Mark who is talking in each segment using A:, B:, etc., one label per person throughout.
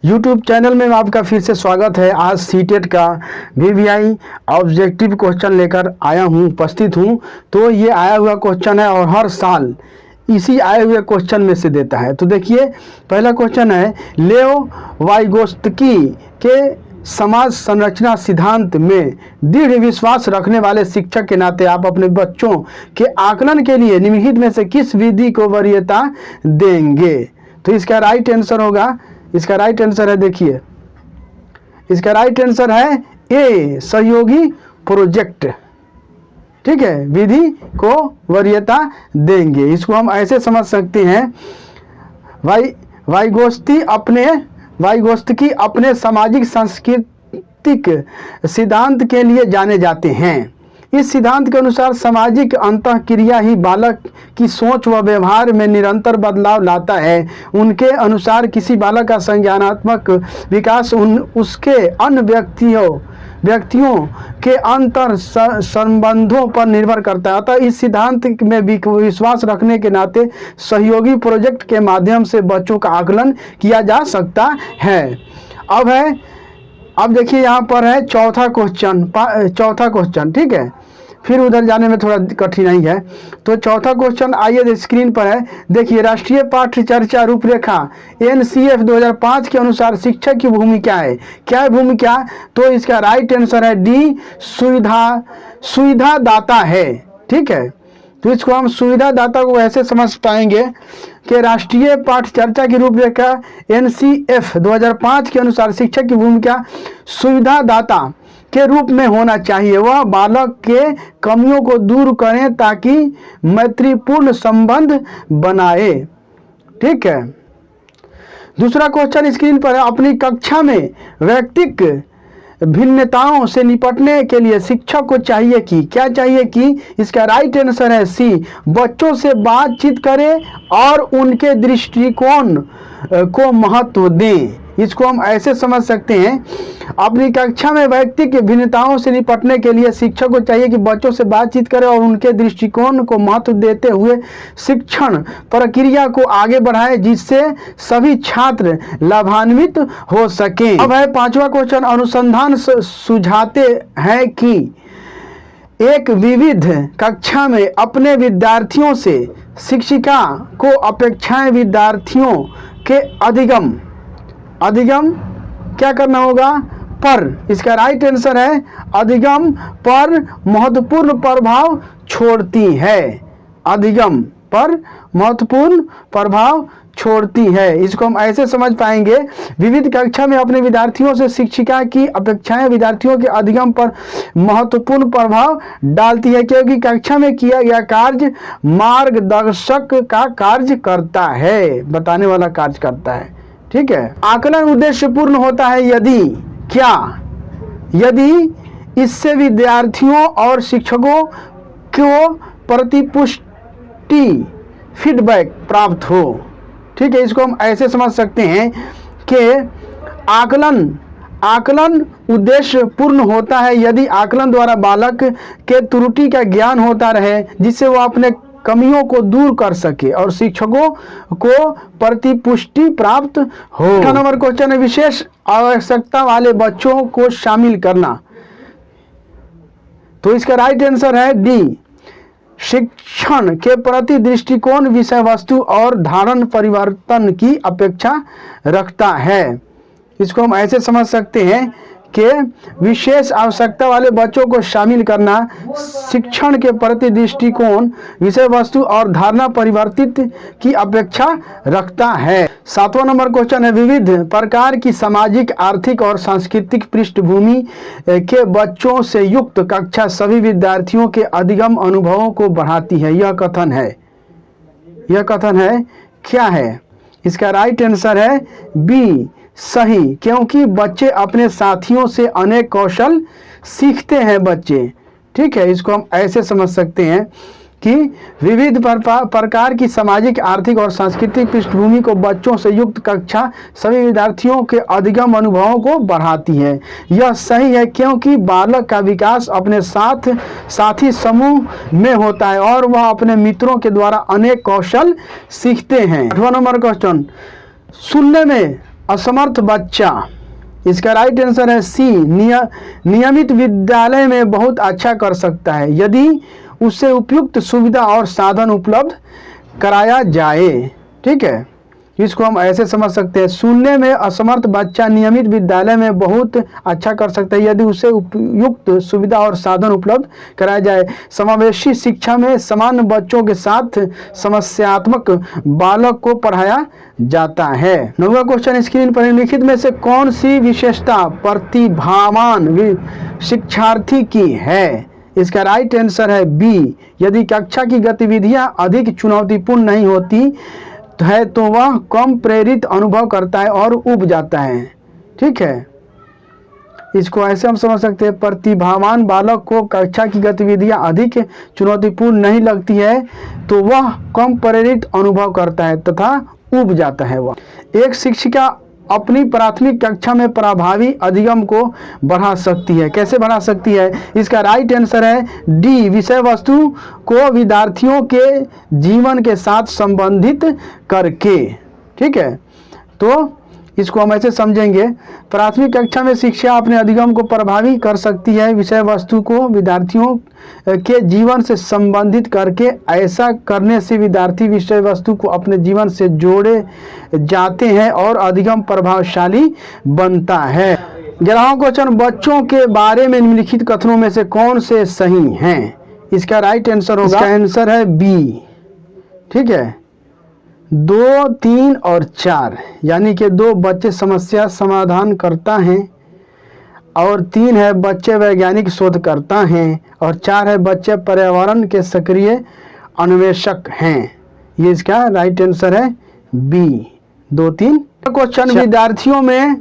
A: YouTube channel में आपका फिर से स्वागत है। आज सीटेट का वीवीआई ऑब्जेक्टिव क्वेश्चन लेकर आया हूँ, उपस्थित हूँ। तो ये आया हुआ क्वेश्चन है और हर साल इसी आए हुए क्वेश्चन में से देता है। तो देखिए, पहला क्वेश्चन है, लेओ वाइगोत्स्की के समाज संरचना सिद्धांत में दृढ़ विश्वास रखने वाले शिक्षक के नाते आप अपने बच्चों के आकलन के लिए निम्नलिखित में से किस विधि को वरीयता देंगे? तो इसका राइट आंसर होगा, इसका राइट आंसर है, देखिए इसका राइट आंसर है ए, सहयोगी प्रोजेक्ट। ठीक है, विधि को वरीयता देंगे। इसको हम ऐसे समझ सकते हैं, वाइगोत्स्की अपने सामाजिक सांस्कृतिक सिद्धांत के लिए जाने जाते हैं। इस सिद्धांत के अनुसार सामाजिक अंतःक्रिया ही बालक की सोच व व्यवहार में निरंतर बदलाव लाता है। उनके अनुसार किसी बालक का संज्ञानात्मक विकास उसके अन्य व्यक्तियों के अंतर संबंधों पर निर्भर करता है। अतः इस सिद्धांत में विश्वास रखने के नाते सहयोगी प्रोजेक्ट के माध्यम से बच्चों का आकलन किया जा सकता है। अब देखिए, यहाँ पर है चौथा क्वेश्चन। ठीक है, फिर उधर जाने में थोड़ा कठिनाई है। तो चौथा क्वेश्चन आइए स्क्रीन पर है, देखिए, राष्ट्रीय पाठ्य चर्चा रूपरेखा NCF 2005 के अनुसार शिक्षक की भूमिका है। क्या है भूमिका? तो इसका राइट आंसर है डी, सुविधादाता है। ठीक है, तो इसको हम सुविधादाता को ऐसे समझ पाएंगे कि राष्ट्रीय पाठ्य चर्चा की रूपरेखा NCF 2005 के अनुसार शिक्षक की भूमिका सुविधादाता के रूप में होना चाहिए। वह बालक के कमियों को दूर करें ताकि मैत्रीपूर्ण संबंध बनाए। ठीक है, दूसरा क्वेश्चन स्क्रीन पर है, अपनी कक्षा में व्यक्तिगत भिन्नताओं से निपटने के लिए शिक्षक को चाहिए कि क्या चाहिए कि इसका राइट आंसर है सी, बच्चों से बातचीत करें और उनके दृष्टिकोण को महत्व दें। इसको हम ऐसे समझ सकते हैं, अपनी कक्षा में व्यक्तिगत भिन्नताओं से निपटने के लिए शिक्षक को चाहिए कि बच्चों से बातचीत करें और उनके दृष्टिकोण को महत्व देते हुए शिक्षण प्रक्रिया को आगे बढ़ाएं, जिससे सभी छात्र लाभान्वित हो सकें। अब है पांचवा क्वेश्चन, अनुसंधान सुझाते हैं कि एक विविध कक्षा में अपने विद्यार्थियों से शिक्षिका को अपेक्षाएं विद्यार्थियों के अधिगम क्या करना होगा पर, इसका राइट आंसर है अधिगम पर महत्वपूर्ण प्रभाव छोड़ती है। अधिगम पर महत्वपूर्ण प्रभाव छोड़ती है। इसको हम ऐसे समझ पाएंगे, विविध कक्षा में अपने विद्यार्थियों से शिक्षिका की अपेक्षाएं विद्यार्थियों के अधिगम पर महत्वपूर्ण प्रभाव डालती है, क्योंकि कक्षा में किया गया कार्य मार्गदर्शक का कार्य करता है, बताने वाला कार्य करता है। ठीक है, आकलन उद्देश्यपूर्ण होता है यदि इससे विद्यार्थियों और शिक्षकों को प्रतिपुष्टि फीडबैक प्राप्त हो। ठीक है, इसको हम ऐसे समझ सकते हैं कि आकलन उद्देश्य पूर्ण होता है यदि आकलन द्वारा बालक के त्रुटि का ज्ञान होता रहे, जिससे वो अपने कमियों को दूर कर सके और शिक्षकों को प्रतिपुष्टि प्राप्त हो। 8 नंबर क्वेश्चन है, विशेष आवश्यकता वाले बच्चों को शामिल करना। तो इसका राइट आंसर है डी, शिक्षण के प्रति दृष्टिकोण विषय वस्तु और धारण परिवर्तन की अपेक्षा रखता है। इसको हम ऐसे समझ सकते हैं कि विशेष आवश्यकता वाले बच्चों को शामिल करना शिक्षण के प्रति दृष्टिकोण विषय वस्तु और धारणा परिवर्तित की अपेक्षा रखता है। 7वां नंबर क्वेश्चन है, विविध प्रकार की सामाजिक, आर्थिक और सांस्कृतिक पृष्ठभूमि के बच्चों से युक्त कक्षा सभी विद्यार्थियों के अधिगम अनुभवों को बढ़ाती है। यह कथन है क्या है? इसका राइट आंसर है बी, सही, क्योंकि बच्चे अपने साथियों से अनेक कौशल सीखते हैं बच्चे। ठीक है, इसको हम ऐसे समझ सकते हैं कि विविध प्रकार की सामाजिक, आर्थिक और सांस्कृतिक पृष्ठभूमि को बच्चों से युक्त कक्षा सभी विद्यार्थियों के अधिगम अनुभवों को बढ़ाती है। यह सही है क्योंकि बालक का विकास अपने साथी समूह में होता है और वह अपने मित्रों के द्वारा अनेक कौशल सीखते हैं। 8वां नंबर क्वेश्चन, सुनने में असमर्थ बच्चा, इसका राइट आंसर है सी, नियमित विद्यालय में बहुत अच्छा कर सकता है यदि उससे उपयुक्त सुविधा और साधन उपलब्ध कराया जाए। ठीक है, इसको हम ऐसे समझ सकते हैं, सुनने में असमर्थ बच्चा नियमित विद्यालय में बहुत अच्छा कर सकता है यदि उसे उपयुक्त सुविधा और साधन उपलब्ध कराया जाए। समावेशी शिक्षा में सामान्य बच्चों के साथ समस्यात्मक बालक को पढ़ाया जाता है। 9वां क्वेश्चन स्क्रीन पर निम्नलिखित में से कौन सी विशेषता प्रतिभावान शिक्षार्थी की है? इसका राइट आंसर है बी, यदि कक्षा की गतिविधियां अधिक चुनौतीपूर्ण नहीं होती है तो वह कम प्रेरित अनुभव करता है और ऊब जाता है। ठीक है, इसको ऐसे हम समझ सकते हैं, प्रतिभावान बालक को कक्षा की गतिविधियां अधिक चुनौतीपूर्ण नहीं लगती है तो वह कम प्रेरित अनुभव करता है तथा ऊब जाता है। वह एक शिक्षिका अपनी प्राथमिक कक्षा में प्रभावी अधिगम को बढ़ा सकती है। कैसे बढ़ा सकती है? इसका राइट आंसर है डी, विषय वस्तु को विद्यार्थियों के जीवन के साथ संबंधित करके। ठीक है, तो इसको हम ऐसे समझेंगे, प्राथमिक कक्षा में शिक्षा अपने अधिगम को प्रभावी कर सकती है विषय वस्तु को विद्यार्थियों के जीवन से संबंधित करके। ऐसा करने से विद्यार्थी विषय वस्तु को अपने जीवन से जोड़े जाते हैं और अधिगम प्रभावशाली बनता है। 11वां क्वेश्चन, बच्चों के बारे में निम्नलिखित कथनों में से कौन से सही हैं? इसका राइट आंसर होगा, इसका आंसर है बी। ठीक है, 2, 3 और 4, यानी कि 2 बच्चे समस्या समाधान करता हैं और 3 है बच्चे वैज्ञानिक शोध करता हैं और 4 है बच्चे पर्यावरण के सक्रिय अन्वेषक हैं। ये इसका राइट आंसर है बी, 2, 3। क्वेश्चन, विद्यार्थियों में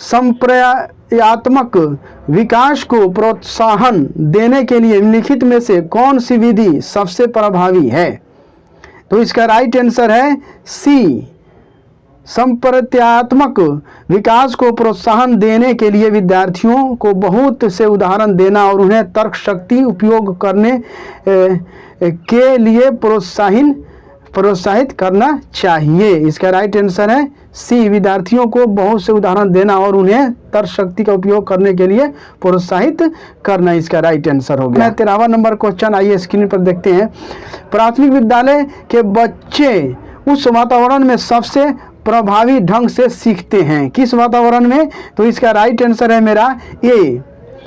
A: संप्रयात्मक विकास को प्रोत्साहन देने के लिए निम्नलिखित में से कौन सी विधि सबसे प्रभावी है? तो इसका राइट आंसर है सी, संप्रत्यात्मक विकास को प्रोत्साहन देने के लिए विद्यार्थियों को बहुत से उदाहरण देना और उन्हें तर्क शक्ति उपयोग करने के लिए प्रोत्साहित करना चाहिए। इसका राइट आंसर है सी, विद्यार्थियों को बहुत से उदाहरण देना और उन्हें तर्क शक्ति का उपयोग करने के लिए प्रोत्साहित करना, इसका राइट आंसर हो गया। 13वां नंबर क्वेश्चन, आइए स्क्रीन पर देखते हैं। प्राथमिक विद्यालय के बच्चे उस वातावरण में सबसे प्रभावी ढंग से सीखते हैं। किस वातावरण में? तो इसका राइट आंसर है मेरा ए,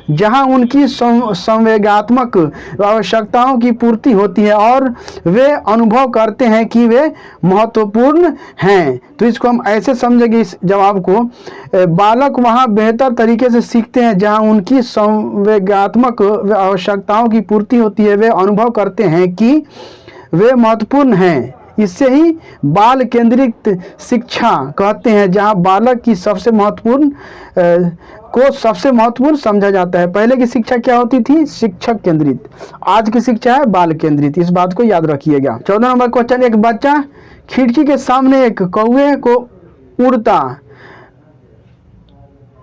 A: जहां उनकी संवेगात्मक आवश्यकताओं की पूर्ति होती है और वे अनुभव करते हैं कि वे महत्वपूर्ण हैं। तो इसको हम ऐसे समझेंगे इस जवाब को, बालक वहां बेहतर तरीके से सीखते हैं जहां उनकी संवेगात्मक आवश्यकताओं की पूर्ति होती है, वे अनुभव करते हैं कि वे महत्वपूर्ण हैं। इससे ही बाल केंद्रित शिक्षा कहते हैं, जहां बालक की सबसे महत्वपूर्ण को सबसे महत्वपूर्ण समझा जाता है। पहले की शिक्षा क्या होती थी? शिक्षक केंद्रित। आज की शिक्षा है बाल केंद्रित, इस बात को याद रखिएगा। 14 नंबर क्वेश्चन, एक बच्चा खिड़की के सामने एक कौवे को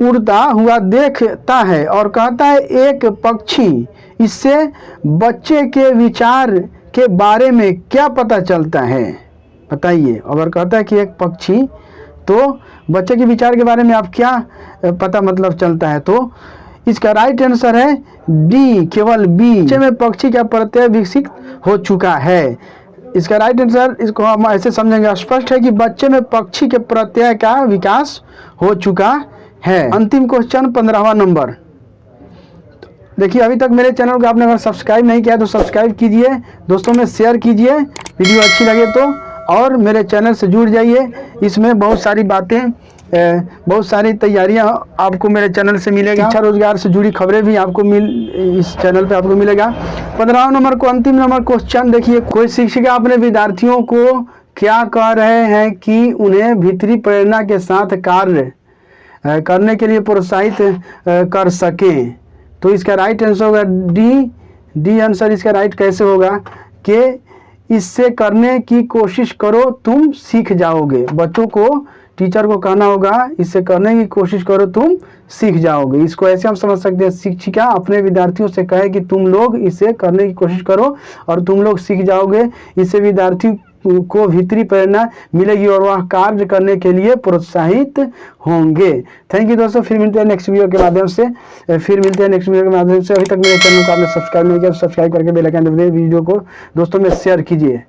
A: उड़ता हुआ देखता है और कहता है एक पक्षी। इससे बच्चे के विचार के बारे में क्या पता चलता है? बताइए। अगर कहता है कि एक पक्षी, तो बच्चे के विचार के बारे में आप क्या पता मतलब चलता है? तो इसका राइट आंसर है डी, केवल बी, बच्चे में पक्षी का प्रत्यय विकसित हो चुका है। इसका राइट आंसर, इसको हम ऐसे समझेंगे, स्पष्ट है कि बच्चे में पक्षी के प्रत्यय का विकास हो चुका है। अंतिम क्वेश्चन 15वां नंबर, देखिए अभी तक मेरे चैनल को आपने अगर सब्सक्राइब नहीं किया तो सब्सक्राइब कीजिए, दोस्तों में शेयर कीजिए, वीडियो अच्छी लगे तो, और मेरे चैनल से जुड़ जाइए। इसमें बहुत सारी बातें, बहुत सारी तैयारियां आपको मेरे चैनल से मिलेगा। शिक्षा रोजगार से जुड़ी खबरें भी आपको इस चैनल पे आपको मिलेगा। 15वां नंबर को अंतिम नंबर क्वेश्चन देखिए, कोई शिक्षिका अपने विद्यार्थियों को क्या कह रहे हैं कि उन्हें भीतरी प्रेरणा के साथ कार्य करने के लिए प्रोत्साहित कर सकें? तो इसका राइट आंसर होगा डी आंसर। इसका राइट कैसे होगा कि इससे करने की कोशिश करो तुम सीख जाओगे। बच्चों को, टीचर को कहना होगा इससे करने की कोशिश करो तुम सीख जाओगे। इसको ऐसे हम समझ सकते हैं, शिक्षिका अपने विद्यार्थियों से कहे कि तुम लोग इसे करने की कोशिश करो और तुम लोग सीख जाओगे। इससे विद्यार्थी को भीतरी प्रेरणा मिलेगी और वह कार्य करने के लिए प्रोत्साहित होंगे। थैंक यू दोस्तों, फिर मिलते हैं नेक्स्ट वीडियो के माध्यम से। अभी तक मेरे चैनल को आपने सब्सक्राइब नहीं किया, सब्सक्राइब करके बेल आइकन दबा दें, वीडियो को दोस्तों में शेयर कीजिए।